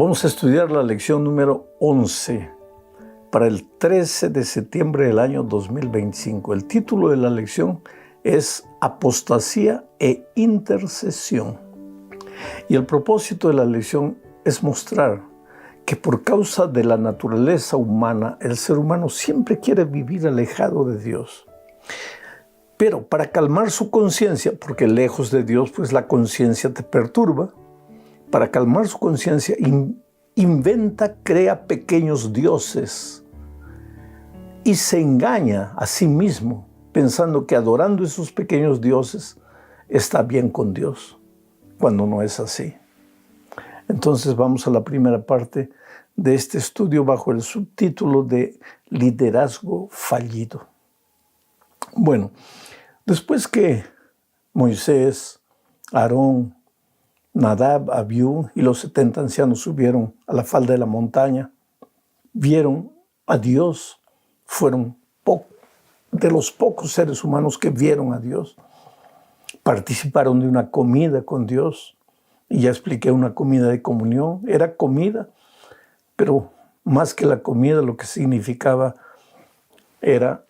Vamos a estudiar la lección número 11 para el 13 de septiembre del año 2025. El título de la lección es Apostasía e Intercesión. Y el propósito de la lección es mostrar que por causa de la naturaleza humana, el ser humano siempre quiere vivir alejado de Dios. Pero para calmar su conciencia, porque lejos de Dios, pues la conciencia te perturba, para calmar su conciencia, crea pequeños dioses y se engaña a sí mismo pensando que adorando esos pequeños dioses está bien con Dios, cuando no es así. Entonces vamos a la primera parte de este estudio bajo el subtítulo de Liderazgo fallido. Bueno, después que Moisés, Aarón, Nadab, Abiú y los 70 ancianos subieron a la falda de la montaña, vieron a Dios, fueron de los pocos seres humanos que vieron a Dios. Participaron de una comida con Dios, y ya expliqué, una comida de comunión, era comida, pero más que la comida lo que significaba era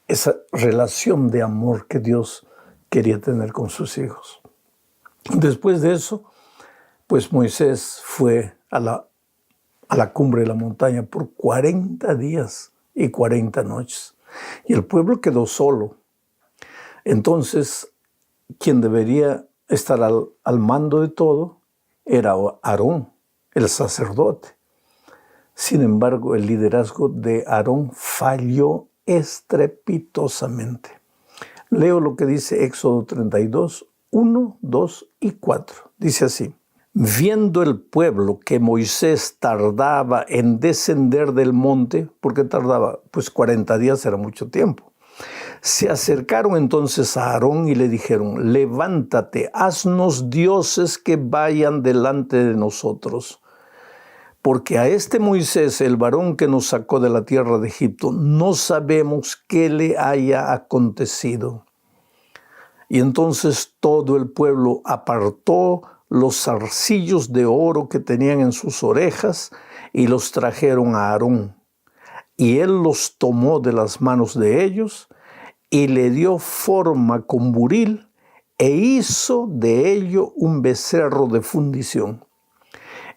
esa relación de amor que Dios quería tener con sus hijos. Después de eso, pues Moisés fue a la cumbre de la montaña por 40 días y 40 noches. Y el pueblo quedó solo. Entonces, quien debería estar al mando de todo era Aarón, el sacerdote. Sin embargo, el liderazgo de Aarón falló estrepitosamente. Leo lo que dice Éxodo 32, 1, 2 y 4. Dice así: viendo el pueblo que Moisés tardaba en descender del monte, porque tardaba, pues 40 días era mucho tiempo, se acercaron entonces a Aarón y le dijeron: levántate, haznos dioses que vayan delante de nosotros. Porque a este Moisés, el varón que nos sacó de la tierra de Egipto, no sabemos qué le haya acontecido. Y entonces todo el pueblo apartó los zarcillos de oro que tenían en sus orejas y los trajeron a Aarón. Y él los tomó de las manos de ellos y le dio forma con buril e hizo de ello un becerro de fundición.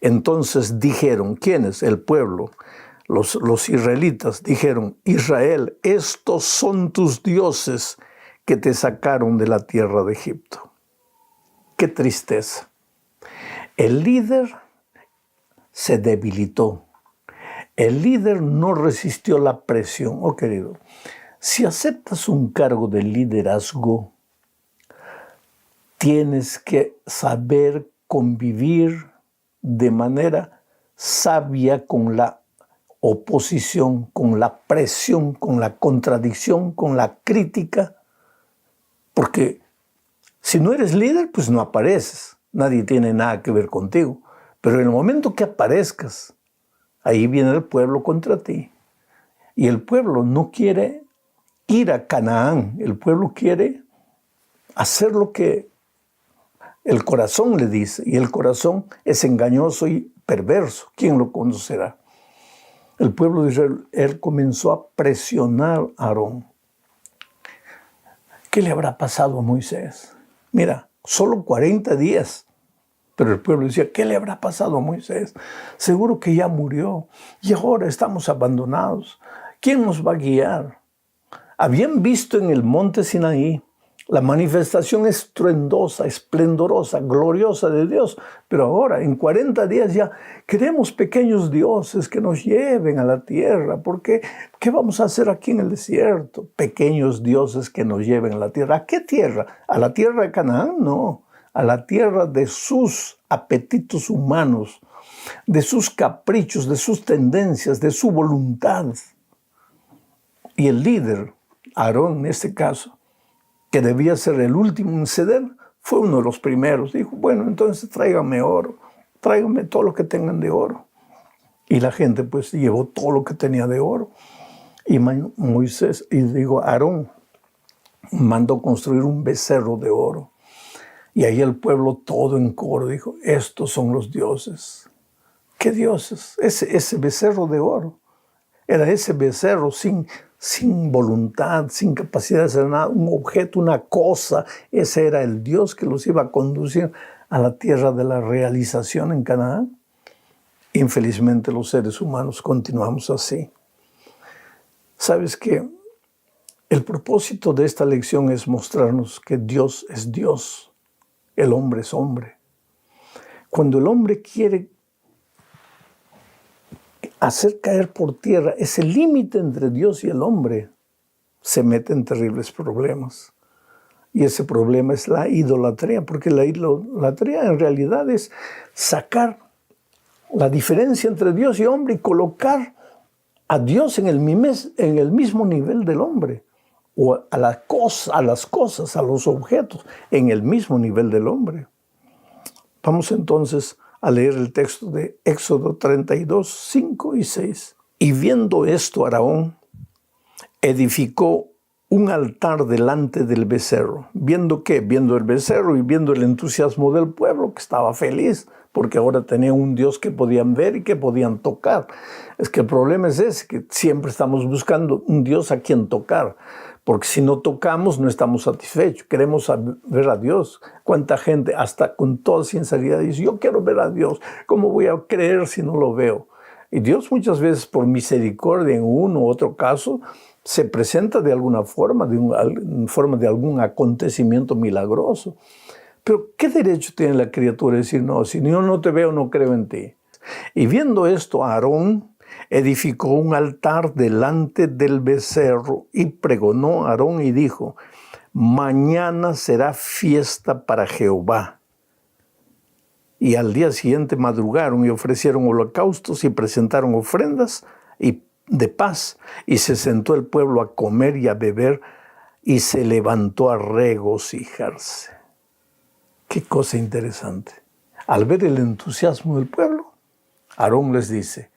Entonces dijeron, ¿quiénes? El pueblo, los israelitas, dijeron: Israel, estos son tus dioses que te sacaron de la tierra de Egipto. ¡Qué tristeza! El líder se debilitó. El líder no resistió la presión. Oh, querido, si aceptas un cargo de liderazgo, tienes que saber convivir de manera sabia con la oposición, con la presión, con la contradicción, con la crítica, porque si no eres líder, pues no apareces, nadie tiene nada que ver contigo, pero en el momento que aparezcas, ahí viene el pueblo contra ti, y el pueblo no quiere ir a Canaán, el pueblo quiere hacer lo que el corazón le dice, y el corazón es engañoso y perverso. ¿Quién lo conocerá? El pueblo de Israel comenzó a presionar a Aarón. ¿Qué le habrá pasado a Moisés? Mira, solo 40 días. Pero el pueblo decía: ¿qué le habrá pasado a Moisés? Seguro que ya murió y ahora estamos abandonados. ¿Quién nos va a guiar? Habían visto en el monte Sinaí la manifestación estruendosa, esplendorosa, gloriosa de Dios. Pero ahora, en 40 días ya, queremos pequeños dioses que nos lleven a la tierra. Porque, ¿qué vamos a hacer aquí en el desierto? Pequeños dioses que nos lleven a la tierra. ¿A qué tierra? ¿A la tierra de Canaán? No. A la tierra de sus apetitos humanos, de sus caprichos, de sus tendencias, de su voluntad. Y el líder, Aarón en este caso, que debía ser el último en ceder, fue uno de los primeros. Dijo: bueno, entonces tráigame oro, tráigame todo lo que tengan de oro. Y la gente pues llevó todo lo que tenía de oro. Y Aarón mandó construir un becerro de oro. Y ahí el pueblo todo en coro dijo: estos son los dioses ¿Qué dioses? Ese becerro de oro. Era ese becerro sin voluntad, sin capacidad de hacer nada, un objeto, una cosa. Ese era el Dios que los iba a conducir a la tierra de la realización en Canaán. Infelizmente los seres humanos continuamos así. ¿Sabes qué? El propósito de esta lección es mostrarnos que Dios es Dios, el hombre es hombre. Cuando el hombre quiere hacer caer por tierra ese límite entre Dios y el hombre, se mete en terribles problemas. Y ese problema es la idolatría, porque la idolatría en realidad es sacar la diferencia entre Dios y hombre y colocar a Dios en el mismo nivel del hombre, o a las cosas, a los objetos, en el mismo nivel del hombre. Vamos entonces a leer el texto de Éxodo 32, 5 y 6. Y viendo esto, Aarón edificó un altar delante del becerro. ¿Viendo qué? Viendo el becerro y viendo el entusiasmo del pueblo, que estaba feliz, porque ahora tenía un Dios que podían ver y que podían tocar. Es que el problema es ese, que siempre estamos buscando un Dios a quien tocar, porque si no tocamos no estamos satisfechos, queremos ver a Dios. ¿Cuánta gente, hasta con toda sinceridad, dice, yo quiero ver a Dios, ¿cómo voy a creer si no lo veo? Y Dios muchas veces, por misericordia en uno u otro caso, se presenta de alguna forma, en forma de algún acontecimiento milagroso. Pero ¿qué derecho tiene la criatura de decir, no, si yo no te veo, no creo en ti? Y viendo esto, Aarón edificó un altar delante del becerro y pregonó a Aarón y dijo, mañana será fiesta para Jehová. Y al día siguiente madrugaron y ofrecieron holocaustos y presentaron ofrendas de paz. Y se sentó el pueblo a comer y a beber y se levantó a regocijarse. Qué cosa interesante. Al ver el entusiasmo del pueblo, Aarón les dice,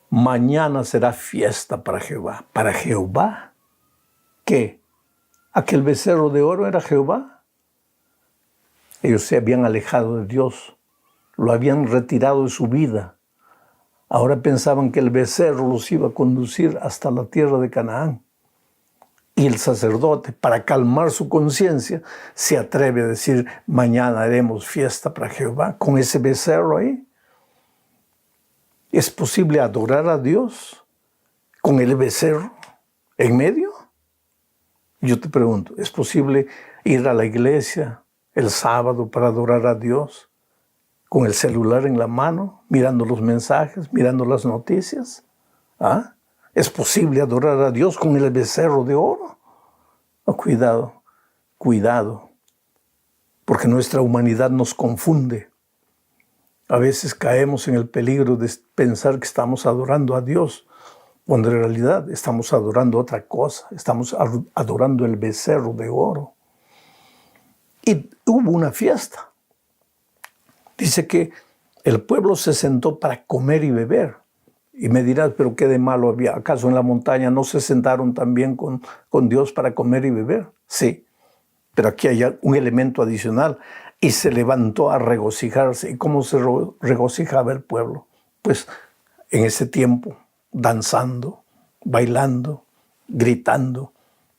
mañana será fiesta para Jehová. ¿Para Jehová? ¿Qué? ¿Aquel becerro de oro era Jehová? Ellos se habían alejado de Dios, lo habían retirado de su vida. Ahora pensaban que el becerro los iba a conducir hasta la tierra de Canaán. Y el sacerdote, para calmar su conciencia, se atreve a decir, mañana haremos fiesta para Jehová, con ese becerro ahí. ¿Es posible adorar a Dios con el becerro en medio? Yo te pregunto, ¿es posible ir a la iglesia el sábado para adorar a Dios con el celular en la mano, mirando los mensajes, mirando las noticias? ¿Ah? ¿Es posible adorar a Dios con el becerro de oro? Oh, cuidado, cuidado, porque nuestra humanidad nos confunde. A veces caemos en el peligro de pensar que estamos adorando a Dios, cuando en realidad estamos adorando otra cosa, estamos adorando el becerro de oro. Y hubo una fiesta. Dice que el pueblo se sentó para comer y beber. Y me dirás, ¿pero qué de malo había? ¿Acaso en la montaña no se sentaron también con Dios para comer y beber? Sí, pero aquí hay un elemento adicional. Y se levantó a regocijarse. ¿Y cómo se regocijaba el pueblo? Pues en ese tiempo, danzando, bailando, gritando.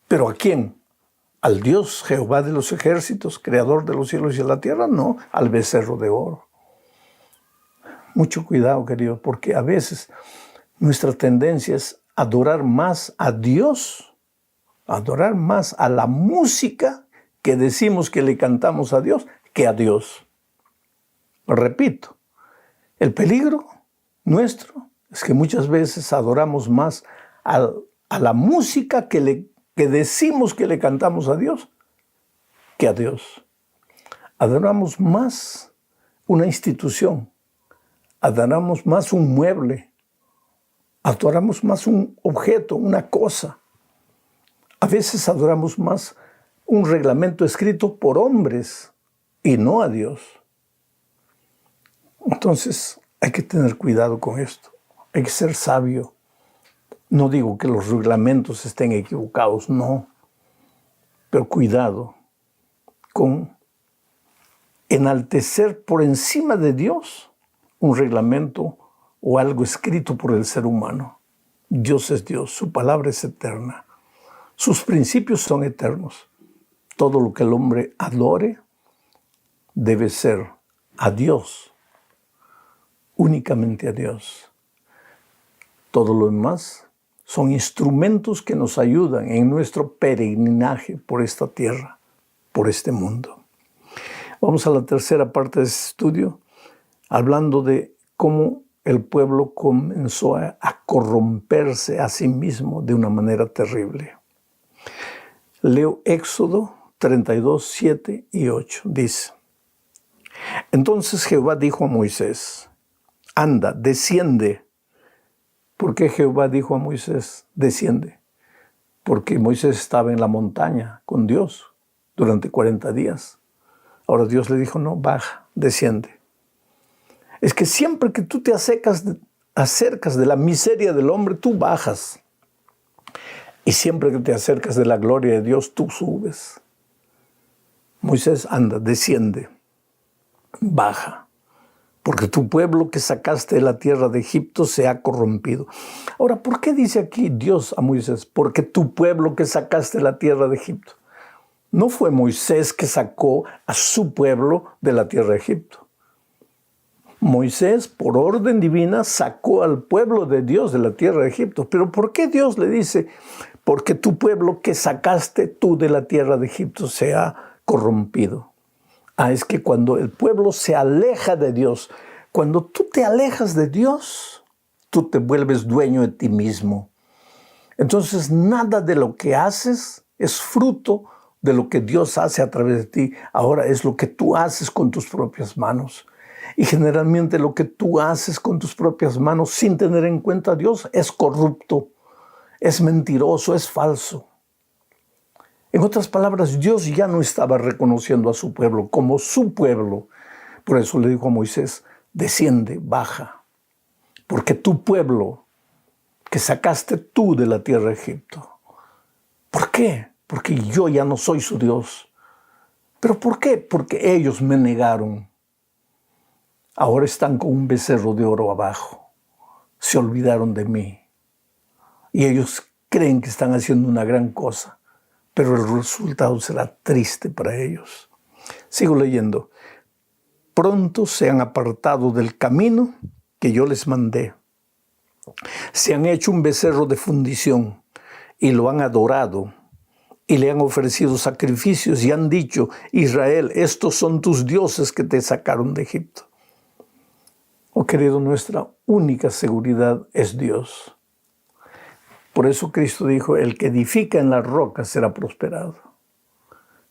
¿Pero a quién? ¿Al Dios Jehová de los ejércitos, creador de los cielos y de la tierra? No, al becerro de oro. Mucho cuidado, querido, porque a veces nuestra tendencia es adorar más a Dios, adorar más a la música que decimos que le cantamos a Dios, que a Dios. Repito, el peligro nuestro es que muchas veces adoramos más a la música que decimos que le cantamos a Dios que a Dios. Adoramos más una institución, adoramos más un mueble, adoramos más un objeto, una cosa. A veces adoramos más un reglamento escrito por hombres y no a Dios. Entonces hay que tener cuidado con esto, hay que ser sabio. No digo que los reglamentos estén equivocados, no, pero cuidado con enaltecer por encima de Dios un reglamento o algo escrito por el ser humano. Dios es Dios, su palabra es eterna. Sus principios son eternos. Todo lo que el hombre adore debe ser a Dios, únicamente a Dios. Todo lo demás son instrumentos que nos ayudan en nuestro peregrinaje por esta tierra, por este mundo. Vamos a la tercera parte de este estudio, hablando de cómo el pueblo comenzó a corromperse a sí mismo de una manera terrible. Leo Éxodo 32, 7 y 8. Dice: Entonces Jehová dijo a Moisés: Anda, desciende. ¿Por qué Jehová dijo a Moisés: desciende? Porque Moisés estaba en la montaña con Dios durante 40 días. Ahora Dios le dijo: no, baja, desciende. Es que siempre que tú te acercas de la miseria del hombre, tú bajas. Y siempre que te acercas de la gloria de Dios, tú subes. Moisés, anda, desciende, baja. Porque tu pueblo que sacaste de la tierra de Egipto se ha corrompido. Ahora, ¿por qué dice aquí Dios a Moisés? Porque tu pueblo que sacaste de la tierra de Egipto. No fue Moisés que sacó a su pueblo de la tierra de Egipto. Moisés, por orden divina, sacó al pueblo de Dios de la tierra de Egipto. Pero ¿por qué Dios le dice? Porque tu pueblo que sacaste tú de la tierra de Egipto se ha corrompido. Es que cuando el pueblo se aleja de Dios, cuando tú te alejas de Dios, tú te vuelves dueño de ti mismo. Entonces nada de lo que haces es fruto de lo que Dios hace a través de ti. Ahora es lo que tú haces con tus propias manos. Y generalmente lo que tú haces con tus propias manos sin tener en cuenta a Dios es corrupto, es mentiroso, es falso. En otras palabras, Dios ya no estaba reconociendo a su pueblo como su pueblo. Por eso le dijo a Moisés: desciende, baja, porque tu pueblo que sacaste tú de la tierra de Egipto. ¿Por qué? Porque yo ya no soy su Dios. ¿Pero por qué? Porque ellos me negaron. Ahora están con un becerro de oro abajo. Se olvidaron de mí. Y ellos creen que están haciendo una gran cosa, pero el resultado será triste para ellos. Sigo leyendo. Pronto se han apartado del camino que yo les mandé. Se han hecho un becerro de fundición y lo han adorado y le han ofrecido sacrificios y han dicho: Israel, estos son tus dioses que te sacaron de Egipto. Oh querido, nuestra única seguridad es Dios. Por eso Cristo dijo: el que edifica en la roca será prosperado.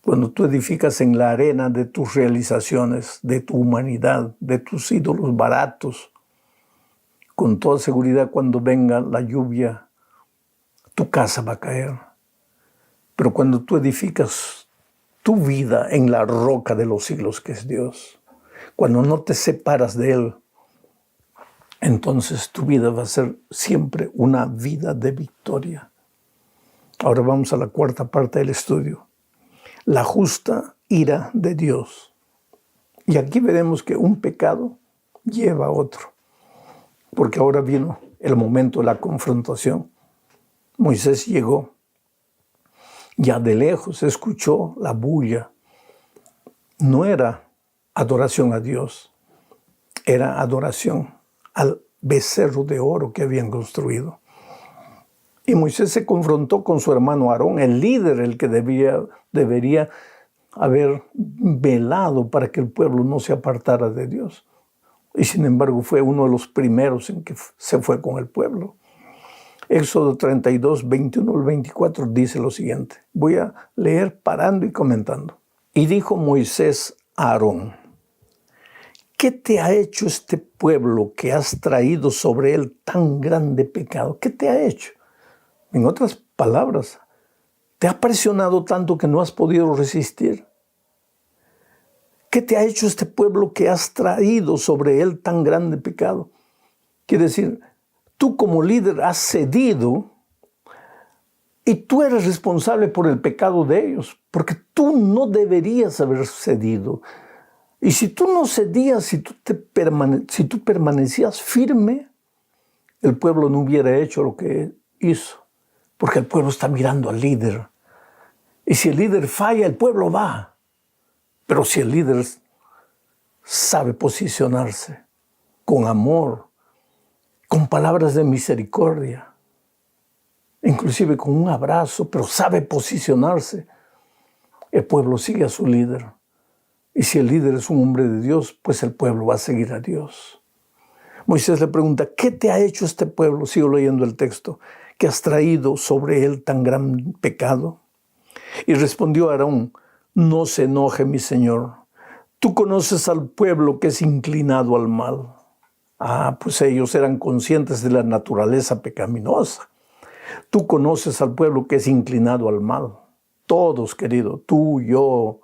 Cuando tú edificas en la arena de tus realizaciones, de tu humanidad, de tus ídolos baratos, con toda seguridad cuando venga la lluvia, tu casa va a caer. Pero cuando tú edificas tu vida en la roca de los siglos que es Dios, cuando no te separas de Él, entonces tu vida va a ser siempre una vida de victoria. Ahora vamos a la cuarta parte del estudio. La justa ira de Dios. Y aquí veremos que un pecado lleva a otro. Porque ahora vino el momento de la confrontación. Moisés llegó. Ya de lejos escuchó la bulla. No era adoración a Dios. Era adoración al becerro de oro que habían construido. Y Moisés se confrontó con su hermano Aarón, el líder, el que debería haber velado para que el pueblo no se apartara de Dios. Y sin embargo fue uno de los primeros en que se fue con el pueblo. Éxodo 32, 21 al 24 dice lo siguiente. Voy a leer parando y comentando. Y dijo Moisés a Aarón: ¿qué te ha hecho este pueblo que has traído sobre él tan grande pecado? ¿Qué te ha hecho? En otras palabras, ¿te ha presionado tanto que no has podido resistir? ¿Qué te ha hecho este pueblo que has traído sobre él tan grande pecado? Quiere decir, tú como líder has cedido y tú eres responsable por el pecado de ellos, porque tú no deberías haber cedido. Y si tú no cedías, si tú permanecías firme, el pueblo no hubiera hecho lo que hizo. Porque el pueblo está mirando al líder. Y si el líder falla, el pueblo va. Pero si el líder sabe posicionarse con amor, con palabras de misericordia, inclusive con un abrazo, pero sabe posicionarse, el pueblo sigue a su líder. Y si el líder es un hombre de Dios, pues el pueblo va a seguir a Dios. Moisés le pregunta, ¿qué te ha hecho este pueblo? Sigo leyendo el texto. ¿Que has traído sobre él tan gran pecado? Y respondió Aarón, no se enoje mi señor. Tú conoces al pueblo que es inclinado al mal. Pues ellos eran conscientes de la naturaleza pecaminosa. Tú conoces al pueblo que es inclinado al mal. Todos, querido, tú, yo,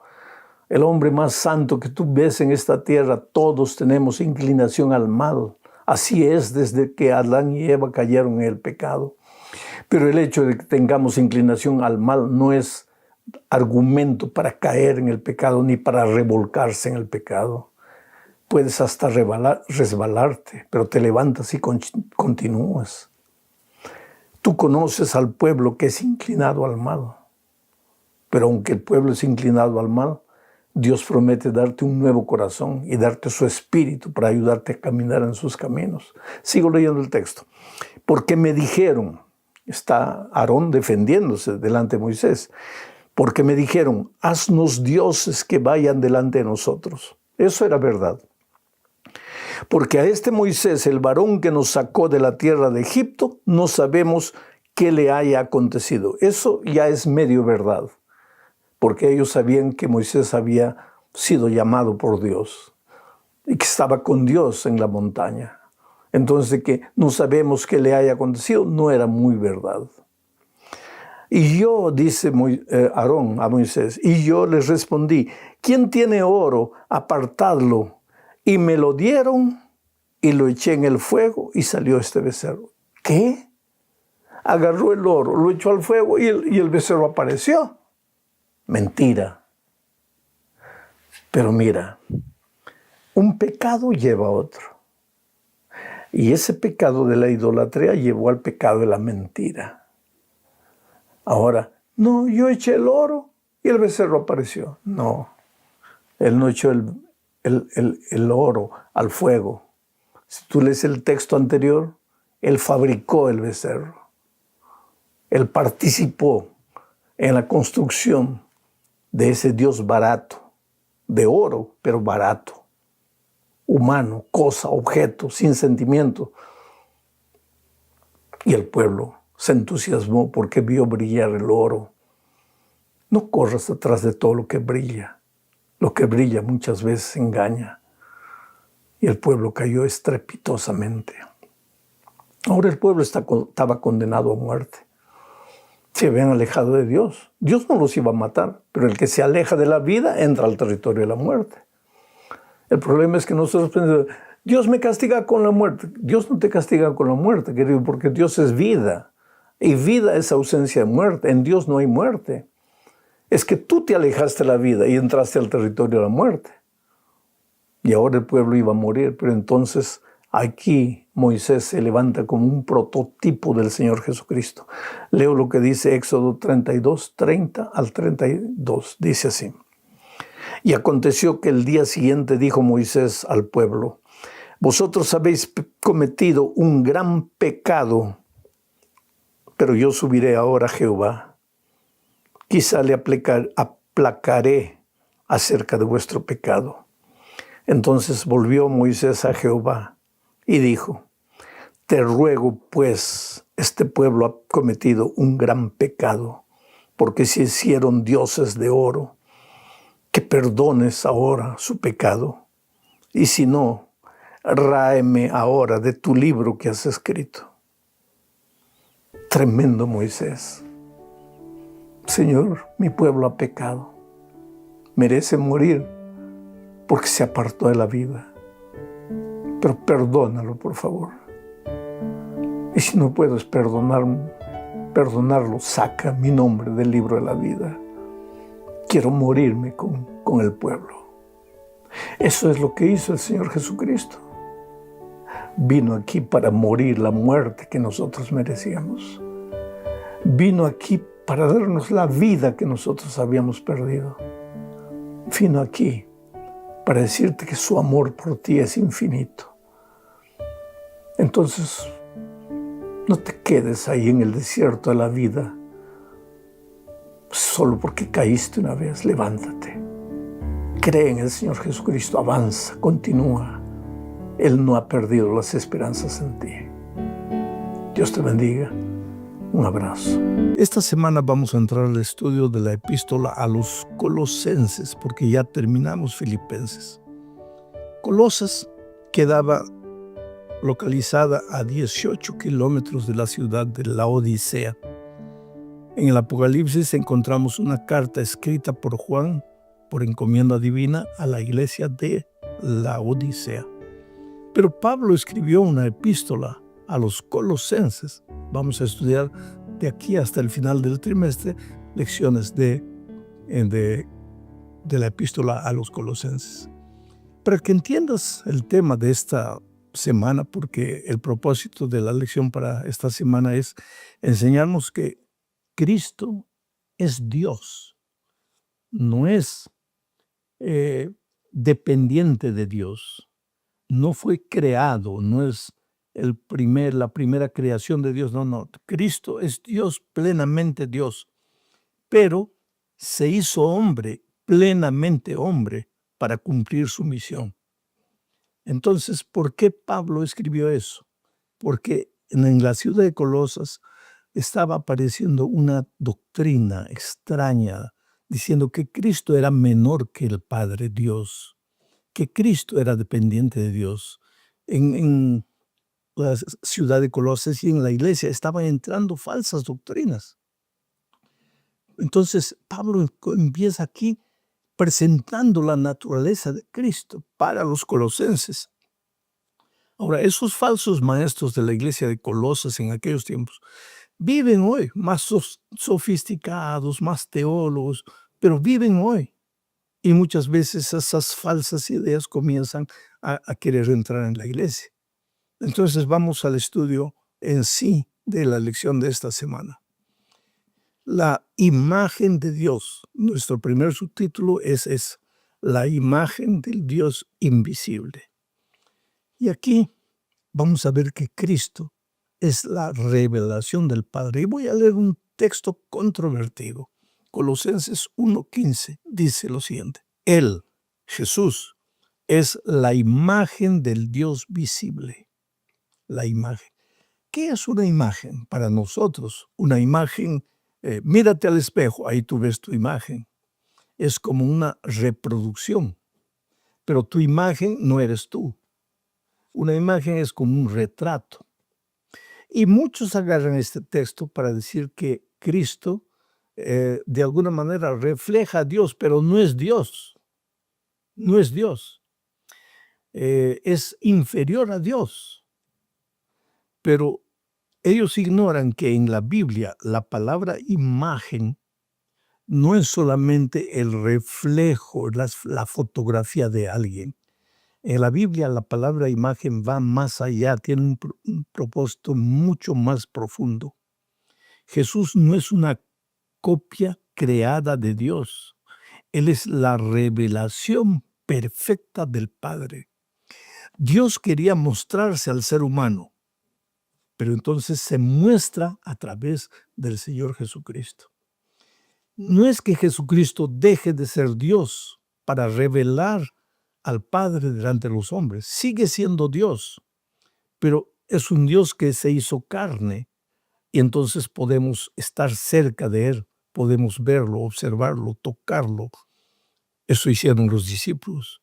el hombre más santo que tú ves en esta tierra, todos tenemos inclinación al mal. Así es desde que Adán y Eva cayeron en el pecado. Pero el hecho de que tengamos inclinación al mal no es argumento para caer en el pecado ni para revolcarse en el pecado. Puedes hasta resbalarte, pero te levantas y continúas. Tú conoces al pueblo que es inclinado al mal. Pero aunque el pueblo es inclinado al mal, Dios promete darte un nuevo corazón y darte su espíritu para ayudarte a caminar en sus caminos. Sigo leyendo el texto. Porque me dijeron, está Aarón defendiéndose delante de Moisés, porque me dijeron, haznos dioses que vayan delante de nosotros. Eso era verdad. Porque a este Moisés, el varón que nos sacó de la tierra de Egipto, no sabemos qué le haya acontecido. Eso ya es medio verdad. Porque ellos sabían que Moisés había sido llamado por Dios y que estaba con Dios en la montaña. Entonces, de que no sabemos qué le haya acontecido, no era muy verdad. Y yo, dice Aarón a Moisés, y yo les respondí, ¿quién tiene oro? Apartadlo. Y me lo dieron y lo eché en el fuego y salió este becerro. ¿Qué? Agarró el oro, lo echó al fuego y el becerro apareció. Mentira. Pero mira, un pecado lleva a otro. Y ese pecado de la idolatría llevó al pecado de la mentira. Ahora, no, yo eché el oro y el becerro apareció. No, él no echó el oro al fuego. Si tú lees el texto anterior, él fabricó el becerro. Él participó en la construcción de ese Dios barato, de oro, pero barato, humano, cosa, objeto, sin sentimiento. Y el pueblo se entusiasmó porque vio brillar el oro. No corras detrás de todo lo que brilla. Lo que brilla muchas veces engaña. Y el pueblo cayó estrepitosamente. Ahora el pueblo estaba condenado a muerte. Se habían alejado de Dios. Dios no los iba a matar, pero el que se aleja de la vida entra al territorio de la muerte. El problema es que nosotros pensamos, Dios me castiga con la muerte. Dios no te castiga con la muerte, querido, porque Dios es vida. Y vida es ausencia de muerte. En Dios no hay muerte. Es que tú te alejaste de la vida y entraste al territorio de la muerte. Y ahora el pueblo iba a morir, pero entonces aquí Moisés se levanta como un prototipo del Señor Jesucristo. Leo lo que dice Éxodo 32, 30 al 32. Dice así. Y aconteció que el día siguiente dijo Moisés al pueblo, vosotros habéis cometido un gran pecado, pero yo subiré ahora a Jehová. Quizá le aplacaré acerca de vuestro pecado. Entonces volvió Moisés a Jehová y dijo, te ruego pues, este pueblo ha cometido un gran pecado, porque se hicieron dioses de oro, que perdones ahora su pecado, y si no, ráeme ahora de tu libro que has escrito. Tremendo Moisés. Señor, mi pueblo ha pecado, merece morir porque se apartó de la vida, pero perdónalo, por favor. Y si no puedes perdonarlo, saca mi nombre del libro de la vida. Quiero morirme con el pueblo. Eso es lo que hizo el Señor Jesucristo. Vino aquí para morir la muerte que nosotros merecíamos. Vino aquí para darnos la vida que nosotros habíamos perdido. Vino aquí para decirte que su amor por ti es infinito. Entonces, no te quedes ahí en el desierto de la vida solo porque caíste una vez. Levántate. Cree en el Señor Jesucristo. Avanza, continúa. Él no ha perdido las esperanzas en ti. Dios te bendiga. Un abrazo. Esta semana vamos a entrar al estudio de la epístola a los Colosenses, porque ya terminamos Filipenses. Colosas quedaba localizada a 18 kilómetros de la ciudad de Laodicea. En el Apocalipsis encontramos una carta escrita por Juan por encomienda divina a la iglesia de Laodicea. Pero Pablo escribió una epístola a los Colosenses. Vamos a estudiar de aquí hasta el final del trimestre lecciones de la epístola a los Colosenses. Para que entiendas el tema de esta semana, porque el propósito de la lección para esta semana es enseñarnos que Cristo es Dios, no es dependiente de Dios, no fue creado, no es la primera creación de Dios, no. Cristo es Dios, plenamente Dios, pero se hizo hombre, plenamente hombre, para cumplir su misión. Entonces, ¿por qué Pablo escribió eso? Porque en la ciudad de Colosas estaba apareciendo una doctrina extraña, diciendo que Cristo era menor que el Padre Dios, que Cristo era dependiente de Dios. En la ciudad de Colosas y en la iglesia estaban entrando falsas doctrinas. Entonces, Pablo empieza aquí presentando la naturaleza de Cristo para los colosenses. Ahora, esos falsos maestros de la iglesia de Colosas en aquellos tiempos viven hoy, más sofisticados, más teólogos, pero viven hoy. Y muchas veces esas falsas ideas comienzan a querer entrar en la iglesia. Entonces vamos al estudio en sí de la lección de esta semana. La imagen de Dios. Nuestro primer subtítulo es la imagen del Dios invisible. Y aquí vamos a ver que Cristo es la revelación del Padre. Y voy a leer un texto controvertido. Colosenses 1:15 dice lo siguiente. Él, Jesús, es la imagen del Dios visible. La imagen. ¿Qué es una imagen para nosotros? Una imagen, mírate al espejo, ahí tú ves tu imagen. Es como una reproducción, pero tu imagen no eres tú. Una imagen es como un retrato. Y muchos agarran este texto para decir que Cristo de alguna manera refleja a Dios, pero no es Dios. No es Dios. Es inferior a Dios. Pero ellos ignoran que en la Biblia la palabra imagen no es solamente el reflejo, la fotografía de alguien. En la Biblia la palabra imagen va más allá, tiene un propósito mucho más profundo. Jesús no es una copia creada de Dios. Él es la revelación perfecta del Padre. Dios quería mostrarse al ser humano, pero entonces se muestra a través del Señor Jesucristo. No es que Jesucristo deje de ser Dios para revelar al Padre delante de los hombres. Sigue siendo Dios, pero es un Dios que se hizo carne y entonces podemos estar cerca de Él, podemos verlo, observarlo, tocarlo. Eso hicieron los discípulos.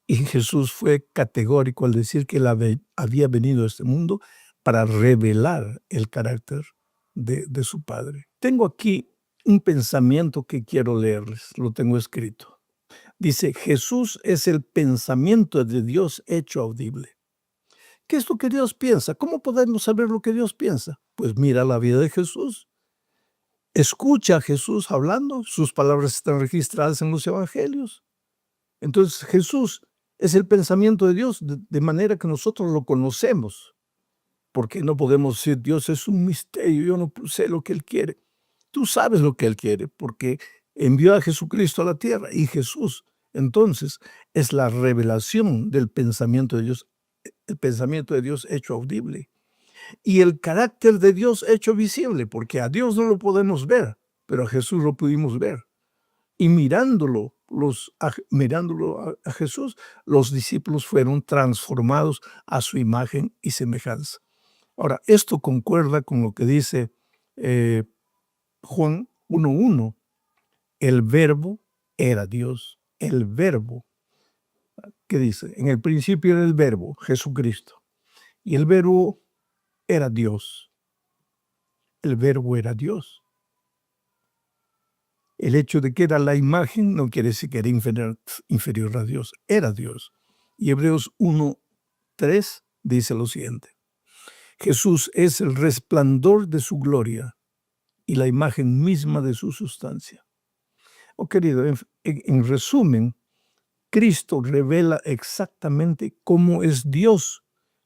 Y Jesús fue categórico al decir que Él había venido a este mundo para revelar el carácter de su Padre. Tengo aquí un pensamiento que quiero leerles, lo tengo escrito. Dice, Jesús es el pensamiento de Dios hecho audible. ¿Qué es lo que Dios piensa? ¿Cómo podemos saber lo que Dios piensa? Pues mira la vida de Jesús. Escucha a Jesús hablando, sus palabras están registradas en los evangelios. Entonces Jesús Es el pensamiento de Dios, de manera que nosotros lo conocemos. Porque no podemos decir, Dios es un misterio, yo no sé lo que Él quiere. Tú sabes lo que Él quiere, porque envió a Jesucristo a la tierra, y Jesús, entonces, es la revelación del pensamiento de Dios, el pensamiento de Dios hecho audible, y el carácter de Dios hecho visible, porque a Dios no lo podemos ver, pero a Jesús lo pudimos ver. Y mirándolo a Jesús, los discípulos fueron transformados a su imagen y semejanza. Ahora, esto concuerda con lo que dice Juan 1:1. El verbo era Dios. El verbo, ¿qué dice? En el principio era el verbo, Jesucristo. Y el verbo era Dios. El verbo era Dios. El hecho de que era la imagen no quiere decir que era inferior a Dios. Era Dios. Y Hebreos 1:3 dice lo siguiente. Jesús es el resplandor de su gloria y la imagen misma de su sustancia. Oh, querido, en resumen, Cristo revela exactamente cómo es Dios,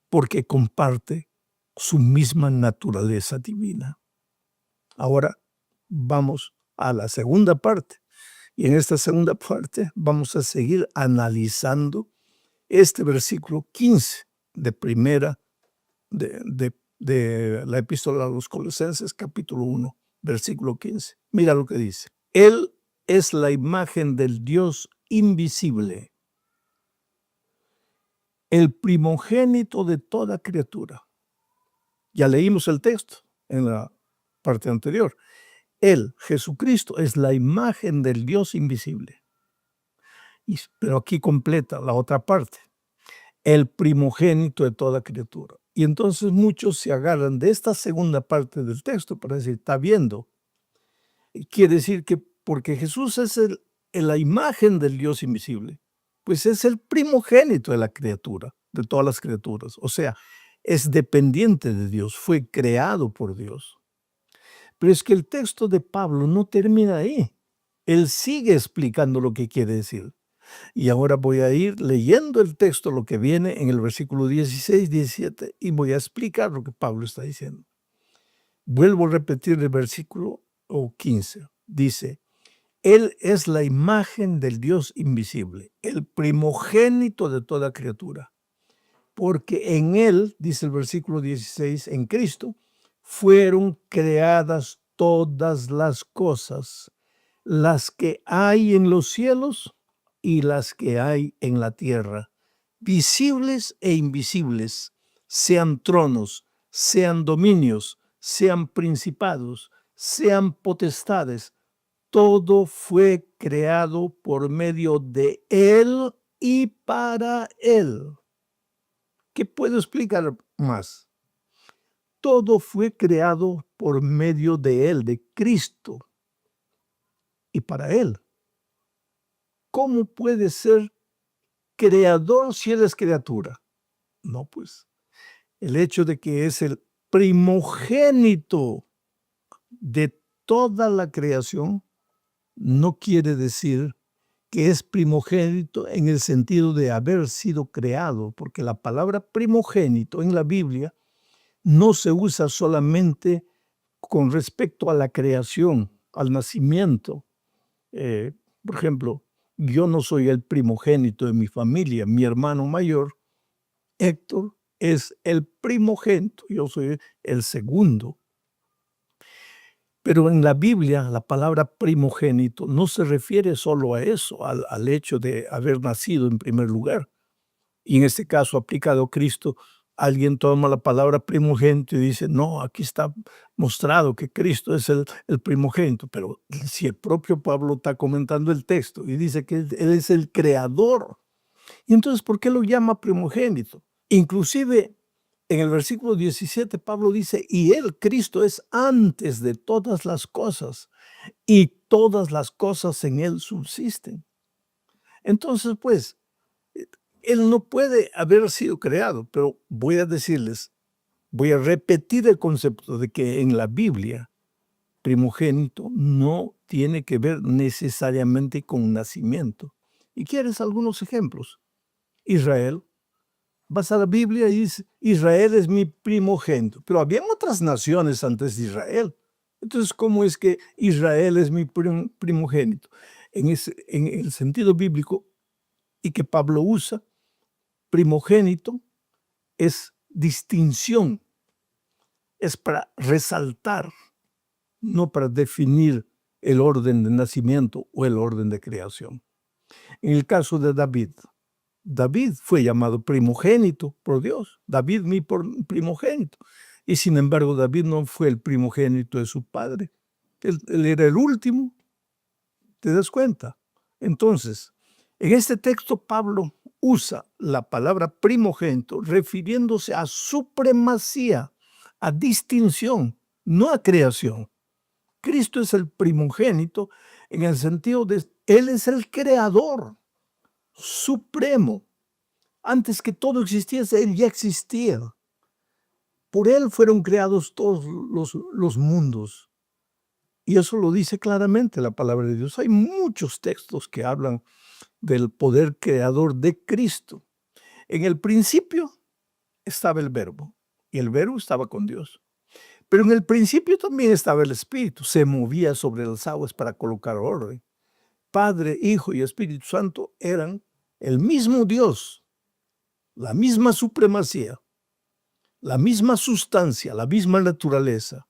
porque comparte su misma naturaleza divina. Ahora vamos a la segunda parte, y en esta segunda parte vamos a seguir analizando este versículo 15 de la epístola a los Colosenses, capítulo 1, versículo 15. Mira lo que dice. Él es la imagen del Dios invisible, el primogénito de toda criatura. Ya leímos el texto en la parte anterior. Él, Jesucristo, es la imagen del Dios invisible. Pero aquí completa la otra parte. El primogénito de toda criatura. Y entonces muchos se agarran de esta segunda parte del texto para decir, está viendo. Quiere decir que porque Jesús es la imagen del Dios invisible, pues es el primogénito de la criatura, de todas las criaturas. O sea, es dependiente de Dios, fue creado por Dios. Pero es que el texto de Pablo no termina ahí. Él sigue explicando lo que quiere decir. Y ahora voy a ir leyendo el texto, lo que viene en el versículo 16, 17, y voy a explicar lo que Pablo está diciendo. Vuelvo a repetir el versículo 15. Dice, Él es la imagen del Dios invisible, el primogénito de toda criatura. Porque en Él, dice el versículo 16, en Cristo, fueron creadas todas las cosas, las que hay en los cielos y las que hay en la tierra, visibles e invisibles, sean tronos, sean dominios, sean principados, sean potestades. Todo fue creado por medio de Él y para Él. ¿Qué puedo explicar más? Todo fue creado por medio de Él, de Cristo, y para Él. ¿Cómo puede ser creador si Él es criatura? No, pues, el hecho de que es el primogénito de toda la creación no quiere decir que es primogénito en el sentido de haber sido creado, porque la palabra primogénito en la Biblia no se usa solamente con respecto a la creación, al nacimiento. Por ejemplo, yo no soy el primogénito de mi familia. Mi hermano mayor, Héctor, es el primogénito. Yo soy el segundo. Pero en la Biblia, la palabra primogénito no se refiere solo a eso, al hecho de haber nacido en primer lugar. Y en este caso, aplicado a Cristo, alguien toma la palabra primogénito y dice, no, aquí está mostrado que Cristo es el primogénito. Pero si el propio Pablo está comentando el texto y dice que Él es el creador, y entonces, ¿por qué lo llama primogénito? Inclusive, en el versículo 17, Pablo dice, y Él, Cristo, es antes de todas las cosas, y todas las cosas en Él subsisten. Entonces, pues, Él no puede haber sido creado, pero voy a decirles, voy a repetir el concepto de que en la Biblia, primogénito no tiene que ver necesariamente con nacimiento. ¿Y quieres algunos ejemplos? Israel. Vas a la Biblia y dice, Israel es mi primogénito. Pero había otras naciones antes de Israel. Entonces, ¿cómo es que Israel es mi primogénito? En el sentido bíblico y que Pablo usa, primogénito es distinción, es para resaltar, no para definir el orden de nacimiento o el orden de creación. En el caso de David, David fue llamado primogénito por Dios. David, mi primogénito. Y sin embargo, David no fue el primogénito de su padre. Él era el último. ¿Te das cuenta? Entonces, en este texto Pablo usa la palabra primogénito refiriéndose a supremacía, a distinción, no a creación. Cristo es el primogénito en el sentido de Él es el creador supremo. Antes que todo existiese, Él ya existía. Por Él fueron creados todos los mundos. Y eso lo dice claramente la palabra de Dios. Hay muchos textos que hablan del poder creador de Cristo. En el principio estaba el Verbo, y el Verbo estaba con Dios. Pero en el principio también estaba el Espíritu, se movía sobre las aguas para colocar orden. Padre, Hijo y Espíritu Santo eran el mismo Dios, la misma supremacía, la misma sustancia, la misma naturaleza.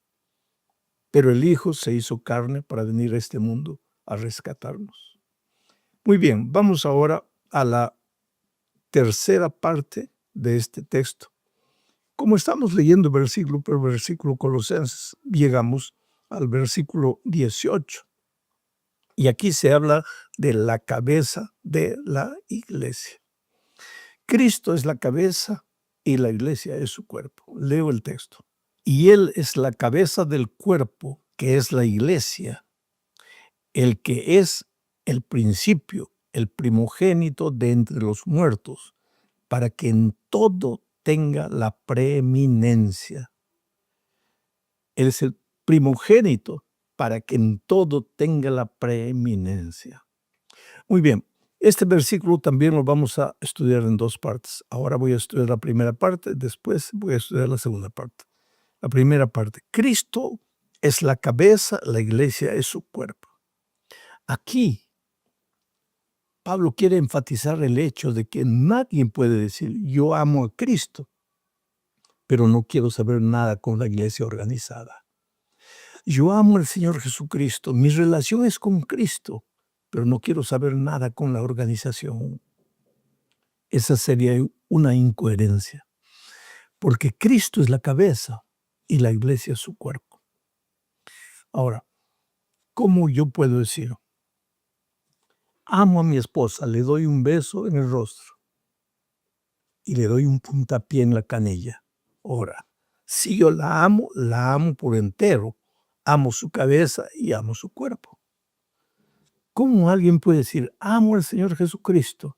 Pero el Hijo se hizo carne para venir a este mundo a rescatarnos. Muy bien, vamos ahora a la tercera parte de este texto. Como estamos leyendo versículo por versículo Colosenses, llegamos al versículo 18. Y aquí se habla de la cabeza de la iglesia. Cristo es la cabeza y la iglesia es su cuerpo. Leo el texto. Y Él es la cabeza del cuerpo, que es la iglesia, el que es el principio, el primogénito de entre los muertos, para que en todo tenga la preeminencia. Él es el primogénito para que en todo tenga la preeminencia. Muy bien, este versículo también lo vamos a estudiar en dos partes. Ahora voy a estudiar la primera parte, después voy a estudiar la segunda parte. La primera parte, Cristo es la cabeza, la iglesia es su cuerpo. Aquí, Pablo quiere enfatizar el hecho de que nadie puede decir, yo amo a Cristo, pero no quiero saber nada con la iglesia organizada. Yo amo al Señor Jesucristo, mi relación es con Cristo, pero no quiero saber nada con la organización. Esa sería una incoherencia, porque Cristo es la cabeza y la iglesia es su cuerpo. Ahora, ¿cómo yo puedo decir? Amo a mi esposa, le doy un beso en el rostro y le doy un puntapié en la canilla. Ahora, si yo la amo por entero. Amo su cabeza y amo su cuerpo. ¿Cómo alguien puede decir, amo al Señor Jesucristo,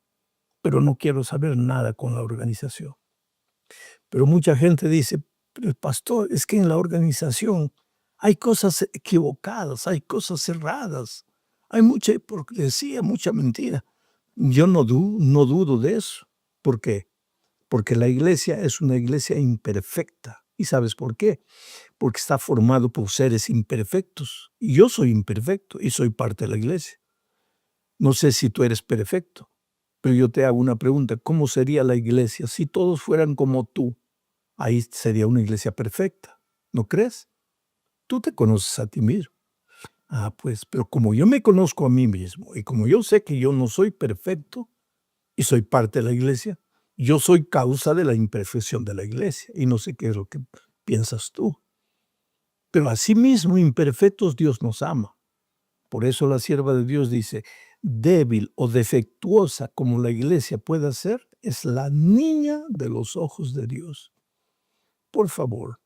pero no quiero saber nada con la organización? Pero mucha gente dice, pero pastor, es que en la organización hay cosas equivocadas, hay cosas cerradas, hay mucha hipocresía, mucha mentira. Yo no dudo de eso. ¿Por qué? Porque la iglesia es una iglesia imperfecta. ¿Y sabes por qué? Porque está formado por seres imperfectos. Y yo soy imperfecto y soy parte de la iglesia. No sé si tú eres perfecto, pero yo te hago una pregunta. ¿Cómo sería la iglesia si todos fueran como tú? Ahí sería una iglesia perfecta. ¿No crees? Tú te conoces a ti mismo. Pues, pero como yo me conozco a mí mismo y como yo sé que yo no soy perfecto y soy parte de la iglesia, yo soy causa de la imperfección de la iglesia y no sé qué es lo que piensas tú. Pero asimismo, imperfectos, Dios nos ama. Por eso la sierva de Dios dice, débil o defectuosa como la iglesia pueda ser, es la niña de los ojos de Dios. Por favor,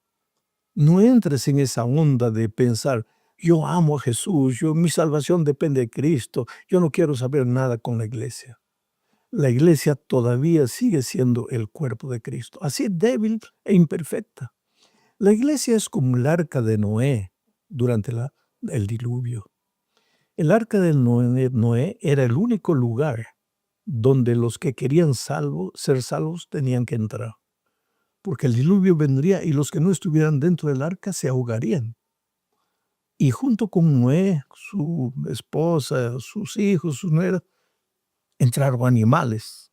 no entres en esa onda de pensar, yo amo a Jesús, mi salvación depende de Cristo, yo no quiero saber nada con la iglesia. La iglesia todavía sigue siendo el cuerpo de Cristo, así débil e imperfecta. La iglesia es como el arca de Noé durante el diluvio. El arca de Noé era el único lugar donde los que querían ser salvos tenían que entrar, porque el diluvio vendría y los que no estuvieran dentro del arca se ahogarían. Y junto con Noé, su esposa, sus hijos, sus nueras, entraron animales.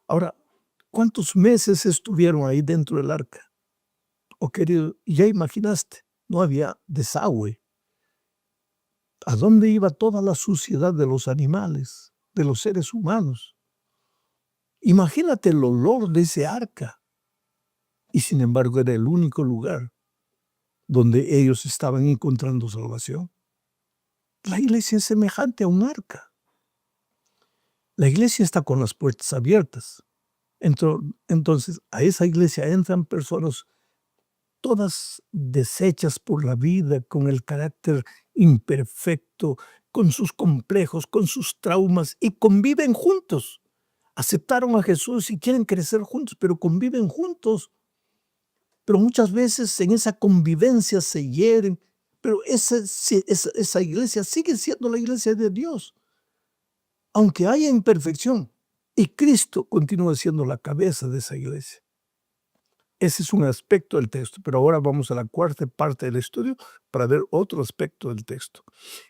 Ahora, ¿cuántos meses estuvieron ahí dentro del arca? Oh, querido, ya imaginaste, no había desagüe. ¿A dónde iba toda la suciedad de los animales, de los seres humanos? Imagínate el olor de ese arca. Y sin embargo era el único lugar donde ellos estaban encontrando salvación. La iglesia es semejante a un arca. La iglesia está con las puertas abiertas. Entonces, a esa iglesia entran personas todas deshechas por la vida, con el carácter imperfecto, con sus complejos, con sus traumas, y conviven juntos. Aceptaron a Jesús y quieren crecer juntos, pero conviven juntos. Pero muchas veces en esa convivencia se hieren, pero esa iglesia sigue siendo la iglesia de Dios, aunque haya imperfección, y Cristo continúa siendo la cabeza de esa iglesia. Ese es un aspecto del texto, pero ahora vamos a la cuarta parte del estudio para ver otro aspecto del texto.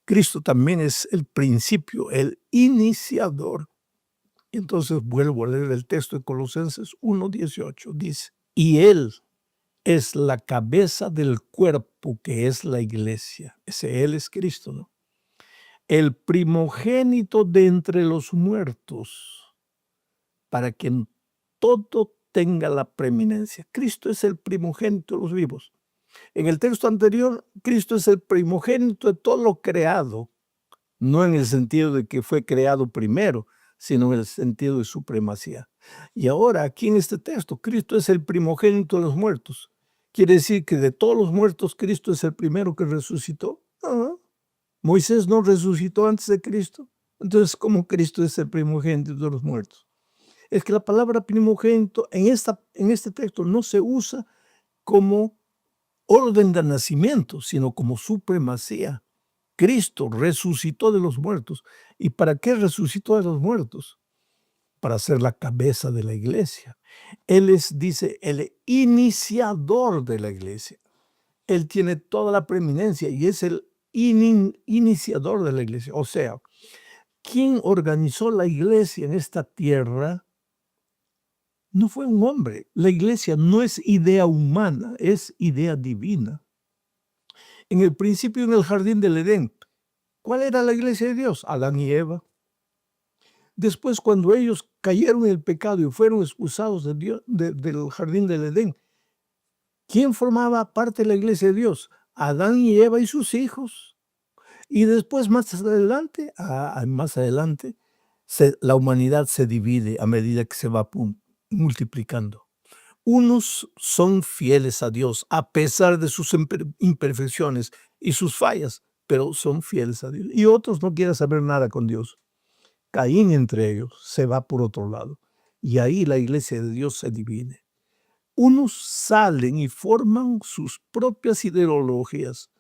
Cristo también es el principio, el iniciador. Entonces vuelvo a leer el texto de Colosenses 1:18. Dice, y Él es la cabeza del cuerpo que es la iglesia. Ese Él es Cristo, ¿no? El primogénito de entre los muertos, para que en todo tenga la preeminencia. Cristo es el primogénito de los vivos. En el texto anterior, Cristo es el primogénito de todo lo creado, no en el sentido de que fue creado primero, sino en el sentido de supremacía. Y ahora, aquí en este texto, Cristo es el primogénito de los muertos. ¿Quiere decir que de todos los muertos Cristo es el primero que resucitó? No. Moisés no resucitó antes de Cristo. Entonces, ¿cómo Cristo es el primogénito de los muertos? Es que la palabra primogénito en este texto no se usa como orden de nacimiento, sino como supremacía. Cristo resucitó de los muertos. ¿Y para qué resucitó de los muertos? Para ser la cabeza de la iglesia. Él es, dice, el iniciador de la iglesia. Él tiene toda la preeminencia y es el iniciador de la iglesia. O sea, quien organizó la iglesia en esta tierra no fue un hombre. La iglesia no es idea humana, es idea divina. En el principio, en el jardín del Edén, ¿cuál era la iglesia de Dios? Adán y Eva. Después, cuando ellos cayeron en el pecado y fueron expulsados de Dios, del jardín del Edén, ¿quién formaba parte de la iglesia de Dios? Adán y Eva y sus hijos. Y después, más adelante, la humanidad se divide a medida que se va multiplicando. Unos son fieles a Dios a pesar de sus imperfecciones y sus fallas, pero son fieles a Dios. Y otros no quieren saber nada con Dios. Caín entre ellos se va por otro lado. Y ahí la iglesia de Dios se divide. Unos salen y forman sus propias ideologías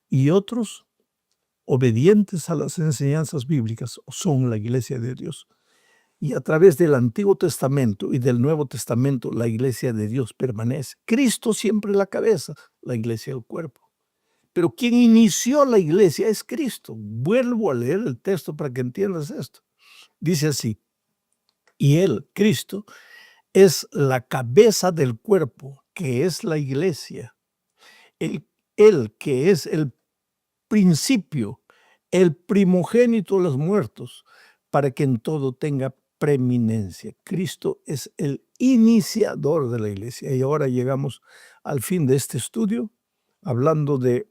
y otros, obedientes a las enseñanzas bíblicas, son la iglesia de Dios. Y a través del Antiguo Testamento y del Nuevo Testamento, la iglesia de Dios permanece. Cristo siempre la cabeza, la iglesia el cuerpo. Pero quien inició la iglesia es Cristo. Vuelvo a leer el texto para que entiendas esto. Dice así, y Él, Cristo, es la cabeza del cuerpo, que es la iglesia. Él que es el principio, el primogénito de los muertos, para que en todo tenga preeminencia. Cristo es el iniciador de la iglesia. Y ahora llegamos al fin de este estudio, hablando de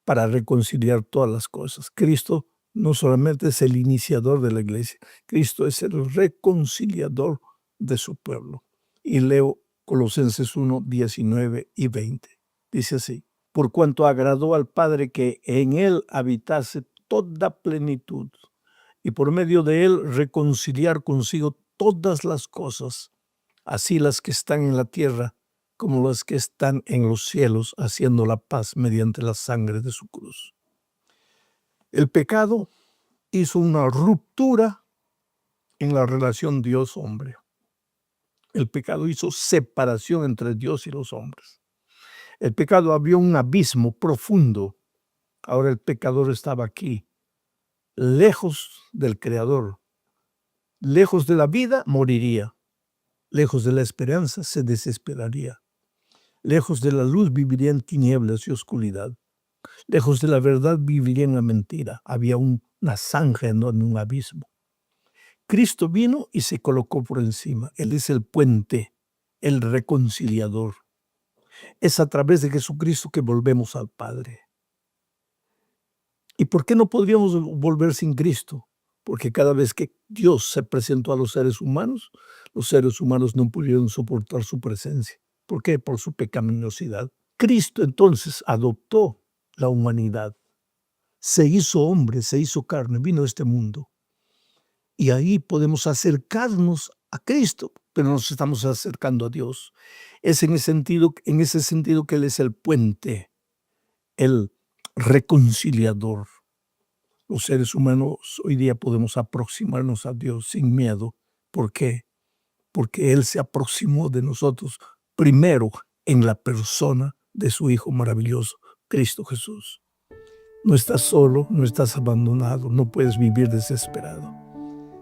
para reconciliar todas las cosas. Cristo no solamente es el iniciador de la iglesia, Cristo es el reconciliador de su pueblo. Y leo Colosenses 1, 19 y 20. Dice así, por cuanto agradó al Padre que en él habitase toda plenitud, y por medio de él reconciliar consigo todas las cosas, así las que están en la tierra como las que están en los cielos, haciendo la paz mediante la sangre de su cruz. El pecado hizo una ruptura en la relación Dios-hombre. El pecado hizo separación entre Dios y los hombres. El pecado abrió un abismo profundo. Ahora el pecador estaba aquí, lejos del Creador. Lejos de la vida, moriría. Lejos de la esperanza, se desesperaría. Lejos de la luz, viviría en tinieblas y oscuridad. Lejos de la verdad, viviría en la mentira. Había una zanja en un abismo. Cristo vino y se colocó por encima. Él es el puente, el reconciliador. Es a través de Jesucristo que volvemos al Padre. ¿Y por qué no podríamos volver sin Cristo? Porque cada vez que Dios se presentó a los seres humanos no pudieron soportar su presencia. ¿Por qué? Por su pecaminosidad. Cristo entonces adoptó la humanidad. Se hizo hombre, se hizo carne, vino a este mundo. Y ahí podemos acercarnos a Cristo, pero nos estamos acercando a Dios. Es en ese sentido que Él es el puente, el reconciliador. Los seres humanos hoy día podemos aproximarnos a Dios sin miedo. ¿Por qué? Porque Él se aproximó de nosotros primero en la persona de su Hijo maravilloso, Cristo Jesús. No estás solo, no estás abandonado, no puedes vivir desesperado.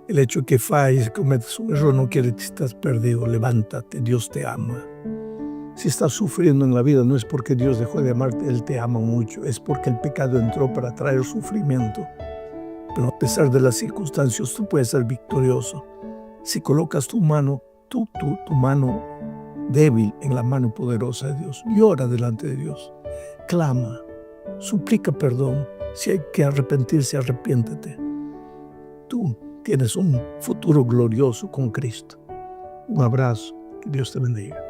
El hecho de que falles, cometas un error, no quiere decir que estás perdido. Levántate, Dios te ama. Si estás sufriendo en la vida, no es porque Dios dejó de amarte, Él te ama mucho. Es porque el pecado entró para traer sufrimiento. Pero a pesar de las circunstancias, tú puedes ser victorioso. Si colocas tu mano débil en la mano poderosa de Dios, llora delante de Dios, clama, suplica perdón. Si hay que arrepentirse, arrepiéntete. Tú tienes un futuro glorioso con Cristo. Un abrazo. Que Dios te bendiga.